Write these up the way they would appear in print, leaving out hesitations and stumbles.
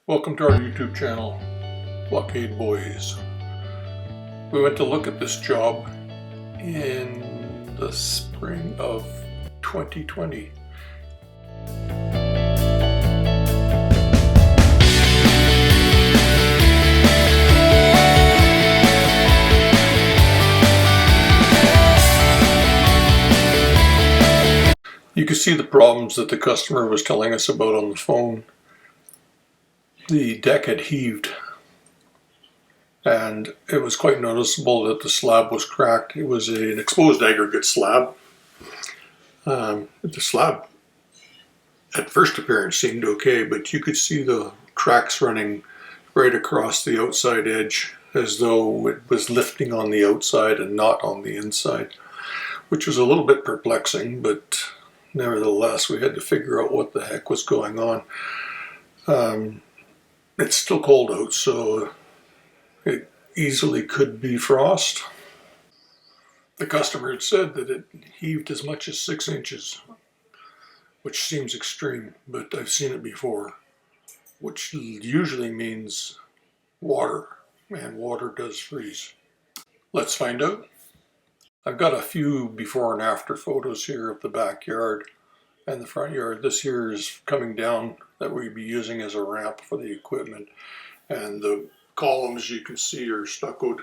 Welcome to our YouTube channel, Blockade Boys. We went to look at this job in the spring of 2020. You can see the problems that the customer was telling us about on the phone. The deck had heaved, and it was quite noticeable that the slab was cracked. It was an exposed aggregate slab. The slab at first appearance seemed okay, but you could see the cracks running right across the outside edge as though it was lifting on the outside and not on the inside, which was a little bit perplexing, but nevertheless we had to figure out what the heck was going on. It's still cold out, so it easily could be frost. The customer had said that it heaved as much as 6 inches, which seems extreme, but I've seen it before, which usually means water, and water does freeze. Let's find out. I've got a few before and after photos here of the backyard and the front yard. This here is coming down that we'd be using as a ramp for the equipment, and the columns you can see are stuccoed.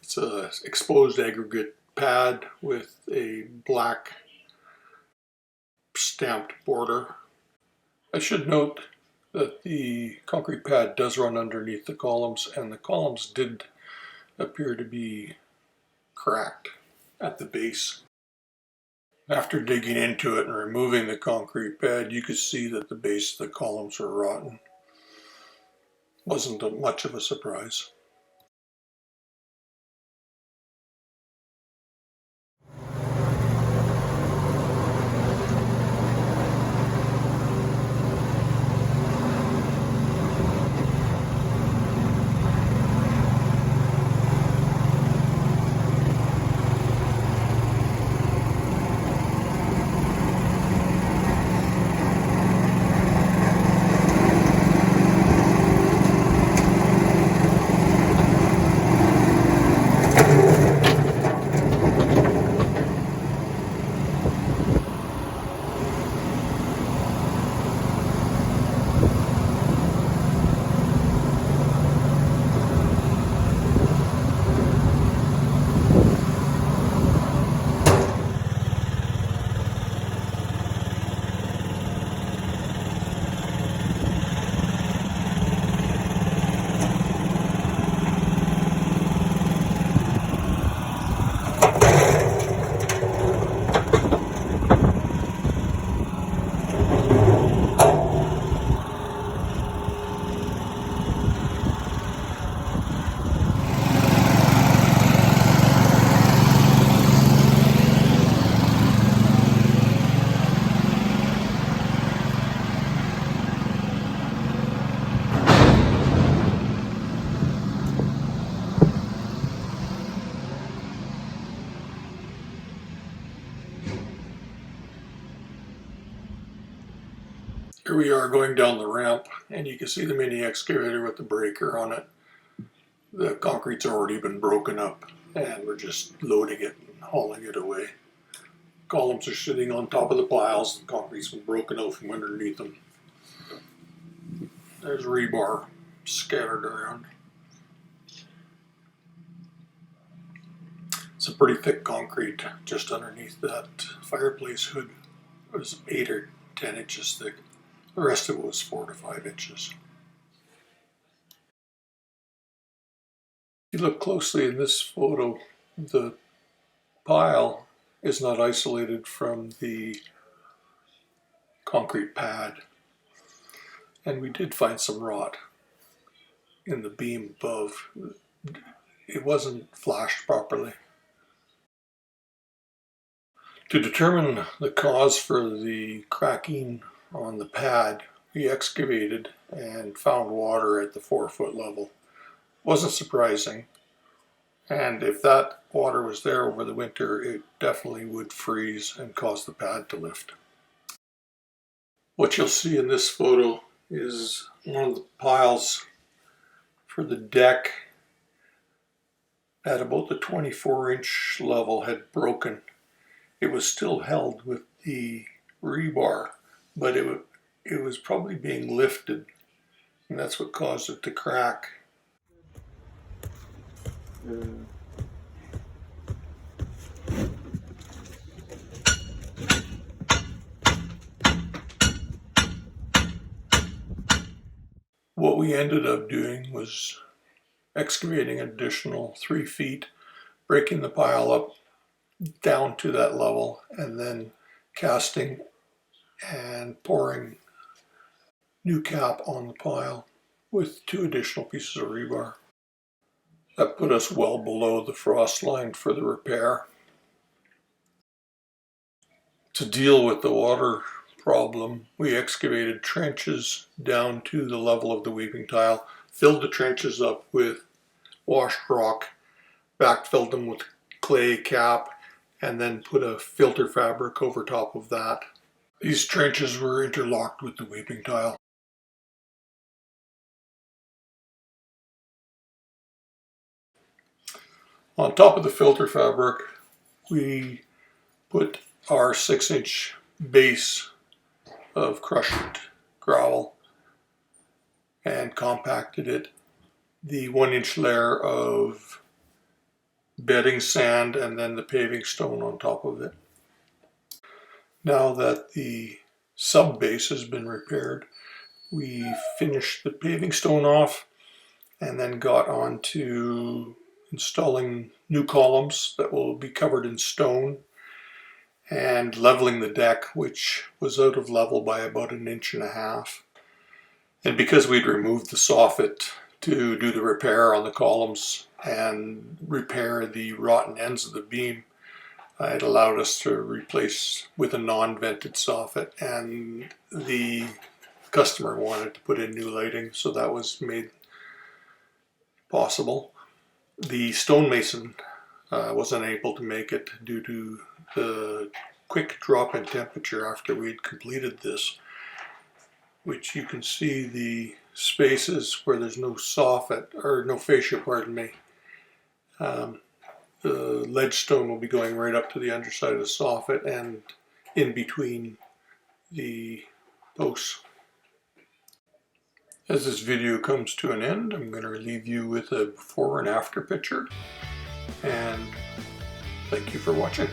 It's a exposed aggregate pad with a black stamped border. I should note that the concrete pad does run underneath the columns, and the columns did appear to be cracked at the base. After digging into it and removing the concrete pad, you could see that the base of the columns were rotten. Wasn't much of a surprise. Here we are going down the ramp, and you can see the mini excavator with the breaker on it. The concrete's already been broken up, and we're just loading it and hauling it away. Columns are sitting on top of the piles. The concrete's been broken out from underneath them. There's rebar scattered around. It's a pretty thick concrete just underneath that fireplace hood. It was 8 or 10 inches thick. The rest of it was 4 to 5 inches. If you look closely in this photo, the pile is not isolated from the concrete pad. And we did find some rot in the beam above. It wasn't flashed properly. To determine the cause for the cracking on the pad, we excavated and found water at the 4-foot level. Wasn't surprising, and if that water was there over the winter, it definitely would freeze and cause the pad to lift. What you'll see in this photo is one of the piles for the deck at about the 24-inch level had broken. It was still held with the rebar, but it was probably being lifted, and that's what caused it to crack. What we ended up doing was excavating an additional 3 feet, breaking the pile up down to that level, and then casting and pouring new cap on the pile with 2 additional pieces of rebar. That put us well below the frost line for the repair. To deal with the water problem, we excavated trenches down to the level of the weeping tile, filled the trenches up with washed rock, backfilled them with clay cap, and then put a filter fabric over top of that. These trenches were interlocked with the weeping tile. On top of the filter fabric, we put our 6-inch base of crushed gravel and compacted it, the 1-inch layer of bedding sand, and then the paving stone on top of it. Now that the sub base has been repaired, we finished the paving stone off and then got on to installing new columns that will be covered in stone and leveling the deck, which was out of level by about 1.5 inches. And because we'd removed the soffit to do the repair on the columns and repair the rotten ends of the beam, it allowed us to replace with a non-vented soffit, and the customer wanted to put in new lighting, so that was made possible. The stonemason was unable to make it due to the quick drop in temperature after we'd completed this, which you can see the spaces where there's no soffit, or no fascia, pardon me. The ledge stone will be going right up to the underside of the soffit and in between the posts. As this video comes to an end, I'm going to leave you with a before and after picture, and thank you for watching.